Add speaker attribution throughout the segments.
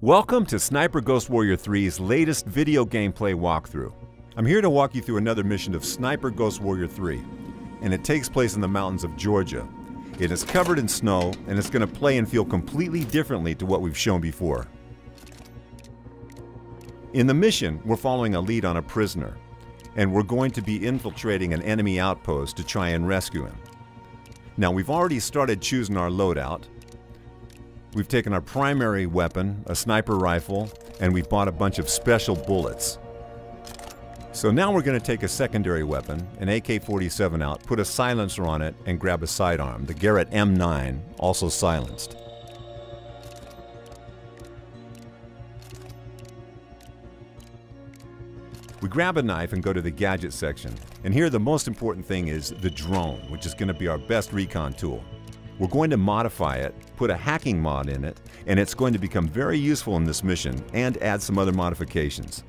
Speaker 1: Welcome to Sniper Ghost Warrior 3's latest video gameplay walkthrough. I'm here to walk you through another mission of Sniper Ghost Warrior 3, and it takes place in the mountains of Georgia. It is covered in snow, and it's going to play and feel completely differently to what we've shown before. In the mission, we're following a lead on a prisoner, and we're going to be infiltrating an enemy outpost to try and rescue him. Now, we've already started choosing our loadout. We've taken our primary weapon, a sniper rifle, and we've bought a bunch of special bullets. So now we're going to take a secondary weapon, an AK-47 out, put a silencer on it, and grab a sidearm, the Garrett M9, also silenced. We grab a knife and go to the gadget section. And here the most important thing is the drone, which is going to be our best recon tool. We're going to modify it, put a hacking mod in it, and it's going to become very useful in this mission and add some other modifications.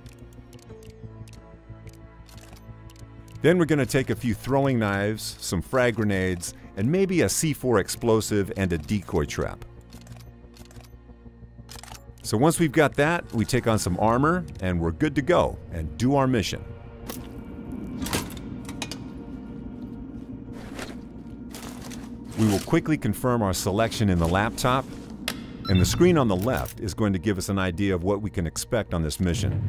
Speaker 1: Then we're going to take a few throwing knives, some frag grenades, and maybe a C4 explosive and a decoy trap. So once we've got that, we take on some armor and we're good to go and do our mission. We will quickly confirm our selection in the laptop, and the screen on the left is going to give us an idea of what we can expect on this mission.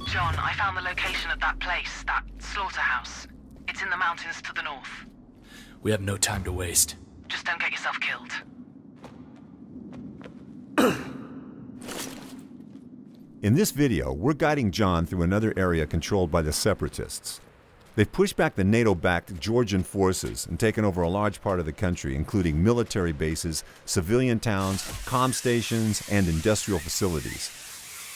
Speaker 2: John, I found the location of that place, that Slaughterhouse. It's in the mountains to the north.
Speaker 3: We have no time to waste.
Speaker 2: Just don't get yourself killed.
Speaker 1: In this video, we're guiding John through another area controlled by the Separatists. They've pushed back the NATO-backed Georgian forces and taken over a large part of the country, including military bases, civilian towns, comm stations, and industrial facilities.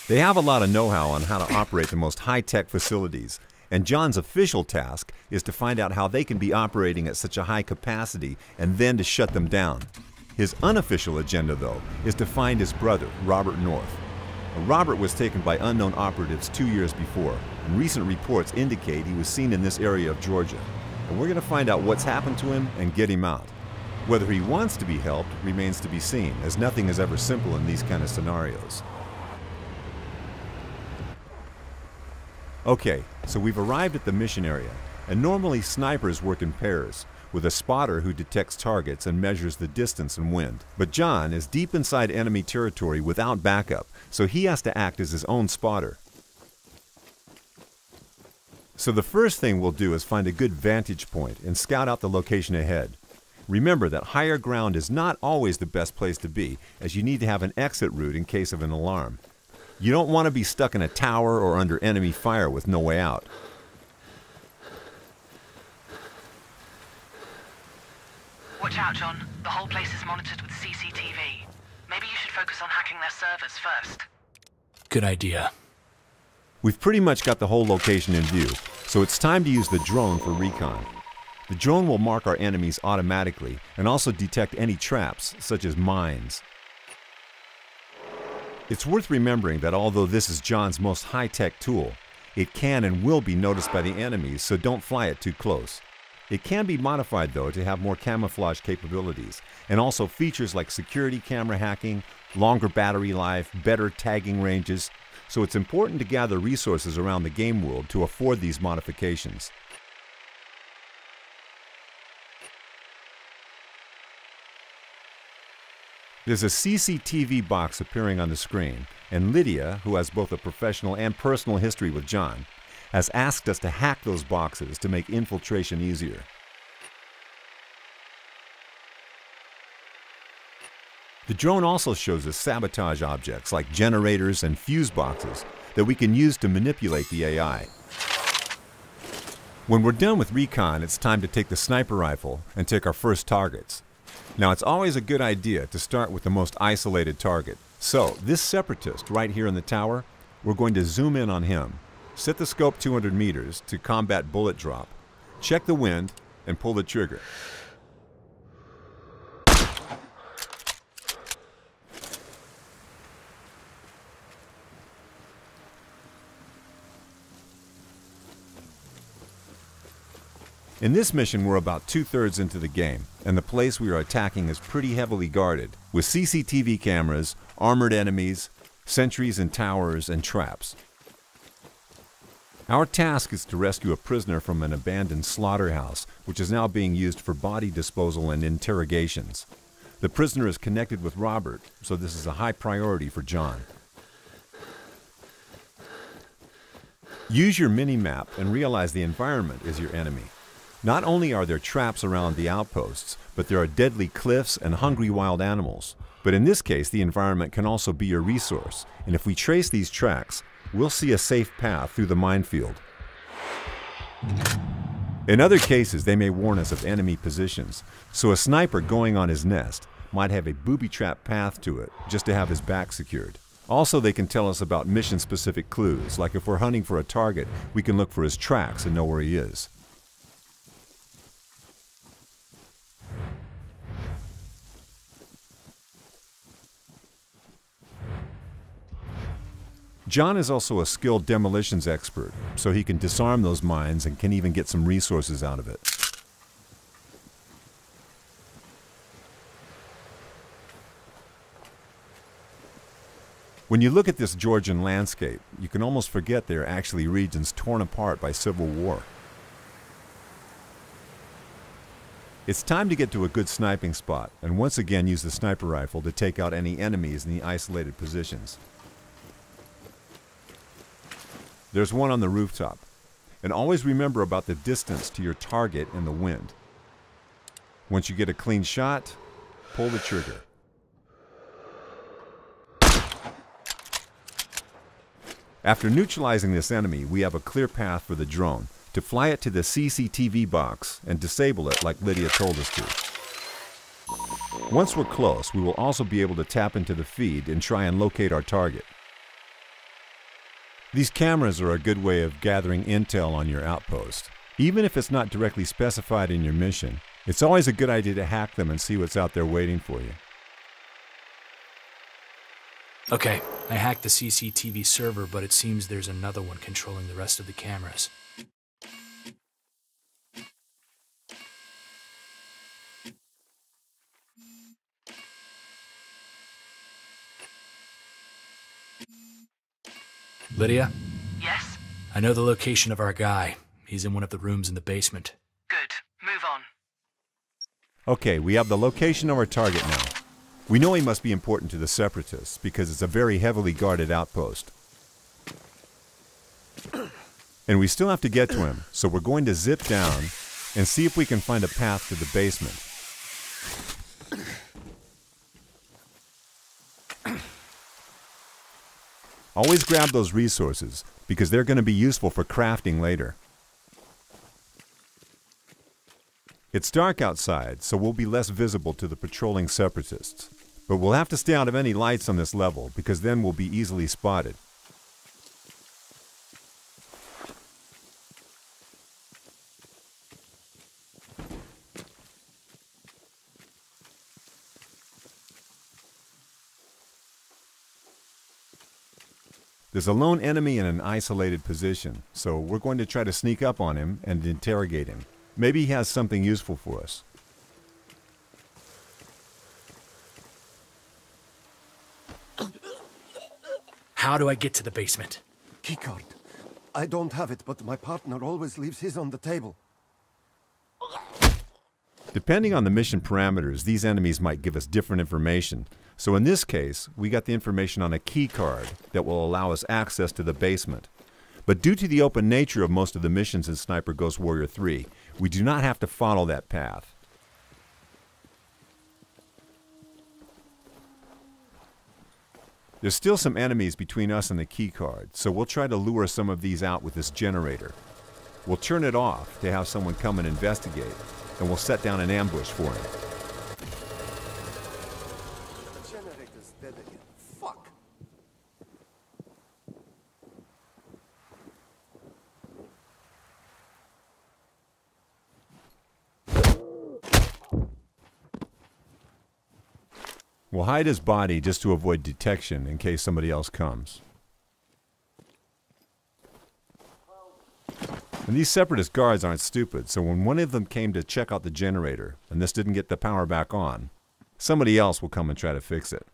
Speaker 1: They have a lot of know-how on how to operate the most high-tech facilities, and John's official task is to find out how they can be operating at such a high capacity and then to shut them down. His unofficial agenda, though, is to find his brother, Robert North. Robert was taken by unknown operatives 2 years before, and recent reports indicate he was seen in this area of Georgia. And we're going to find out what's happened to him and get him out. Whether he wants to be helped remains to be seen, as nothing is ever simple in these kind of scenarios. Okay, so we've arrived at the mission area, and normally snipers work in pairs, with a spotter who detects targets and measures the distance and wind. But John is deep inside enemy territory without backup, so he has to act as his own spotter. So the first thing we'll do is find a good vantage point and scout out the location ahead. Remember that higher ground is not always the best place to be, as you need to have an exit route in case of an alarm. You don't want to be stuck in a tower or under enemy fire with no way out.
Speaker 2: Watch out, John. The whole place is monitored with CCTV. Maybe you should focus on hacking their servers first.
Speaker 3: Good idea.
Speaker 1: We've pretty much got the whole location in view, so it's time to use the drone for recon. The drone will mark our enemies automatically and also detect any traps, such as mines. It's worth remembering that although this is John's most high-tech tool, it can and will be noticed by the enemies, so don't fly it too close. It can be modified, though, to have more camouflage capabilities, and also features like security camera hacking, longer battery life, better tagging ranges, so it's important to gather resources around the game world to afford these modifications. There's a CCTV box appearing on the screen, and Lydia, who has both a professional and personal history with John, has asked us to hack those boxes to make infiltration easier. The drone also shows us sabotage objects like generators and fuse boxes that we can use to manipulate the AI. When we're done with recon, it's time to take the sniper rifle and take our first targets. Now, it's always a good idea to start with the most isolated target. So, this separatist right here in the tower, we're going to zoom in on him. Set the scope 200 meters to combat bullet drop. Check the wind and pull the trigger. In this mission, we're about 2/3 into the game, and the place we are attacking is pretty heavily guarded, with CCTV cameras, armored enemies, sentries and towers, and traps. Our task is to rescue a prisoner from an abandoned slaughterhouse, which is now being used for body disposal and interrogations. The prisoner is connected with Robert, so this is a high priority for John. Use your mini-map and realize the environment is your enemy. Not only are there traps around the outposts, but there are deadly cliffs and hungry wild animals. But in this case, the environment can also be your resource, and if we trace these tracks, we'll see a safe path through the minefield. In other cases, they may warn us of enemy positions, so a sniper going on his nest might have a booby-trap path to it just to have his back secured. Also, they can tell us about mission-specific clues, like if we're hunting for a target, we can look for his tracks and know where he is. John is also a skilled demolitions expert, so he can disarm those mines and can even get some resources out of it. When you look at this Georgian landscape, you can almost forget they are actually regions torn apart by civil war. It's time to get to a good sniping spot and once again use the sniper rifle to take out any enemies in the isolated positions. There's one on the rooftop. And always remember about the distance to your target and the wind. Once you get a clean shot, pull the trigger. After neutralizing this enemy, we have a clear path for the drone to fly it to the CCTV box and disable it like Lydia told us to. Once we're close, we will also be able to tap into the feed and try and locate our target. These cameras are a good way of gathering intel on your outpost. Even if it's not directly specified in your mission, it's always a good idea to hack them and see what's out there waiting for you.
Speaker 3: Okay, I hacked the CCTV server, but it seems there's another one controlling the rest of the cameras. Lydia?
Speaker 2: Yes?
Speaker 3: I know the location of our guy. He's in one of the rooms in the basement.
Speaker 2: Good. Move on.
Speaker 1: Okay, we have the location of our target now. We know he must be important to the Separatists because it's a very heavily guarded outpost. And we still have to get to him, so we're going to zip down and see if we can find a path to the basement. Always grab those resources, because they're going to be useful for crafting later. It's dark outside, so we'll be less visible to the patrolling Separatists. But we'll have to stay out of any lights on this level, because then we'll be easily spotted. There's a lone enemy in an isolated position, so we're going to try to sneak up on him and interrogate him. Maybe he has something useful for us.
Speaker 3: How do I get to the basement?
Speaker 4: Keycard. I don't have it, but my partner always leaves his on the table.
Speaker 1: Depending on the mission parameters, these enemies might give us different information. So in this case, we got the information on a key card that will allow us access to the basement. But due to the open nature of most of the missions in Sniper Ghost Warrior 3, we do not have to follow that path. There's still some enemies between us and the key card, so we'll try to lure some of these out with this generator. We'll turn it off to have someone come and investigate, and we'll set down an ambush for him.
Speaker 4: The generator's dead again. Fuck!
Speaker 1: We'll hide his body just to avoid detection in case somebody else comes. And these Separatist guards aren't stupid, so when one of them came to check out the generator, and this didn't get the power back on, somebody else will come and try to fix it.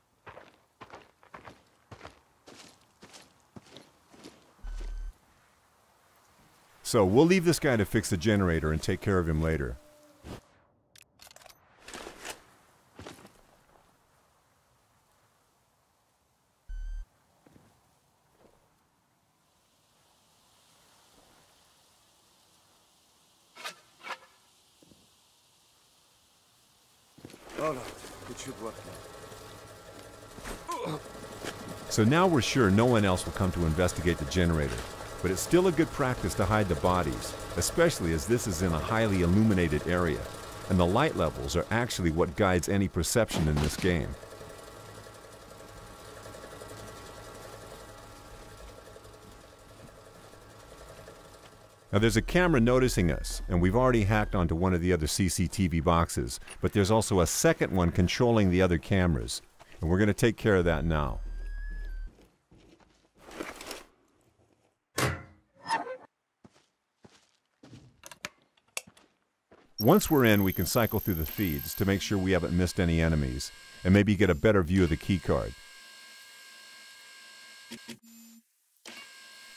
Speaker 1: So we'll leave this guy to fix the generator and take care of him later.
Speaker 4: All right, it should work now.
Speaker 1: So now we're sure no one else will come to investigate the generator, but it's still a good practice to hide the bodies, especially as this is in a highly illuminated area, and the light levels are actually what guides any perception in this game. Now there's a camera noticing us, and we've already hacked onto one of the other CCTV boxes, but there's also a second one controlling the other cameras, and we're going to take care of that now. Once we're in, we can cycle through the feeds to make sure we haven't missed any enemies, and maybe get a better view of the keycard.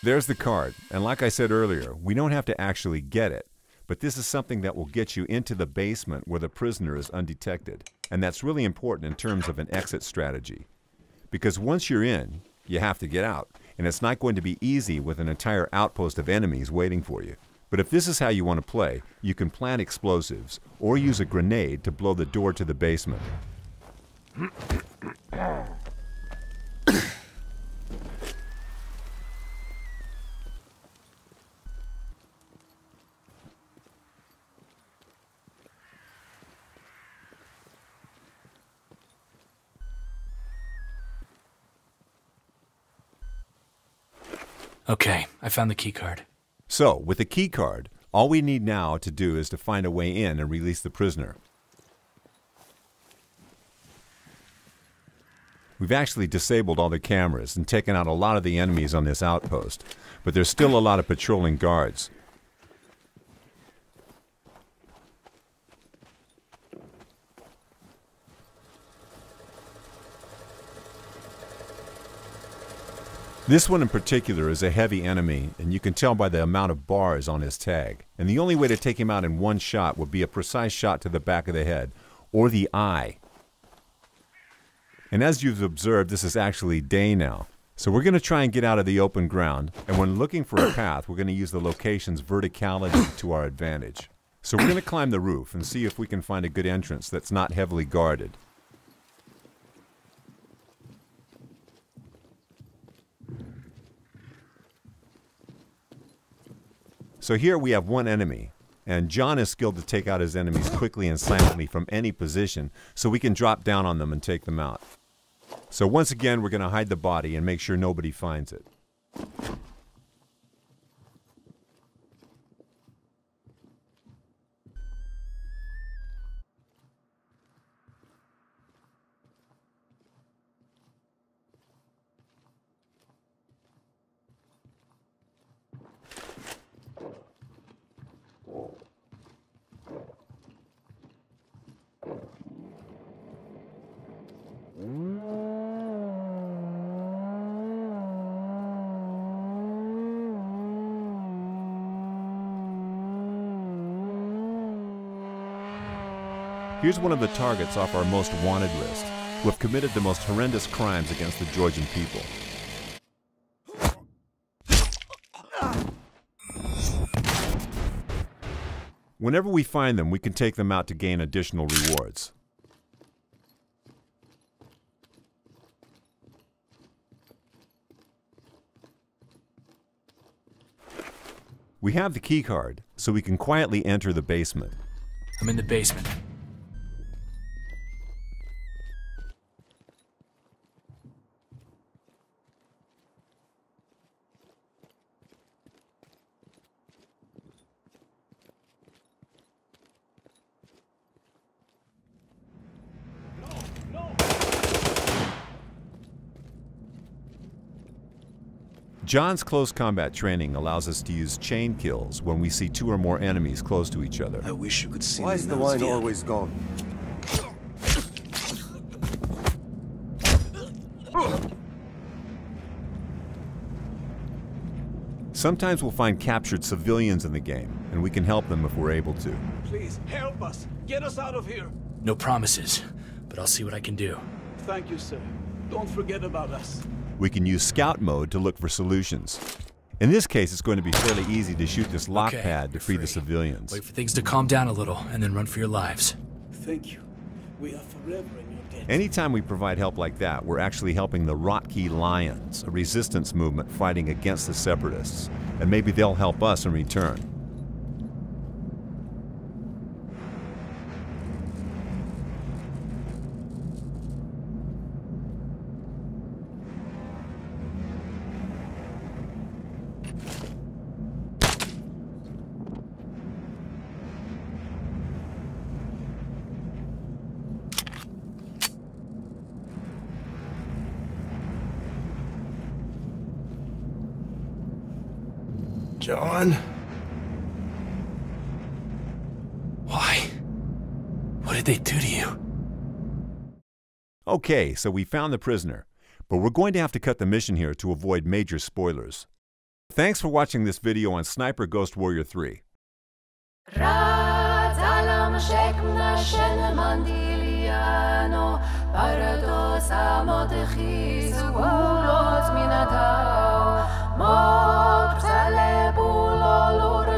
Speaker 1: There's the card, and like I said earlier, we don't have to actually get it, but this is something that will get you into the basement where the prisoner is undetected, and that's really important in terms of an exit strategy. Because once you're in, you have to get out, and it's not going to be easy with an entire outpost of enemies waiting for you. But if this is how you want to play, you can plant explosives, or use a grenade to blow the door to the basement.
Speaker 3: Okay, I found the keycard.
Speaker 1: So, with the key card, all we need now to do is to find a way in and release the prisoner. We've actually disabled all the cameras and taken out a lot of the enemies on this outpost, but there's still a lot of patrolling guards. This one in particular is a heavy enemy, and you can tell by the amount of bars on his tag. And the only way to take him out in one shot would be a precise shot to the back of the head, or the eye. And as you've observed, this is actually day now. So we're going to try and get out of the open ground, and when looking for a path, we're going to use the location's verticality to our advantage. So we're going to climb the roof and see if we can find a good entrance that's not heavily guarded. So here we have one enemy, and John is skilled to take out his enemies quickly and silently from any position, so we can drop down on them and take them out. So once again, we're going to hide the body and make sure nobody finds it. Here's one of the targets off our most wanted list, who have committed the most horrendous crimes against the Georgian people. Whenever we find them, we can take them out to gain additional rewards. We have the key card, so we can quietly enter the basement.
Speaker 3: I'm in the basement.
Speaker 1: John's close combat training allows us to use chain kills when we see two or more enemies close to each other.
Speaker 5: I wish you could see me.
Speaker 4: Why is the wine always gone?
Speaker 1: Sometimes we'll find captured civilians in the game, and we can help them if we're able to.
Speaker 5: Please, help us. Get us out of here.
Speaker 3: No promises, but I'll see what I can do.
Speaker 5: Thank you, sir. Don't forget about us.
Speaker 1: We can use scout mode to look for solutions. In this case, it's going to be fairly easy to shoot this lock pad to free the civilians.
Speaker 3: Wait for things to calm down a little, and then run for your lives.
Speaker 5: Thank you. We are forever in your debt.
Speaker 1: Anytime we provide help like that, we're actually helping the Rotkey Lions, a resistance movement fighting against the Separatists. And maybe they'll help us in return.
Speaker 3: John? Why? What did they do to you?
Speaker 1: Okay, so we found the prisoner, but we're going to have to cut the mission here to avoid major spoilers. Thanks for watching this video on Sniper Ghost Warrior 3.
Speaker 6: مبتل بولا لور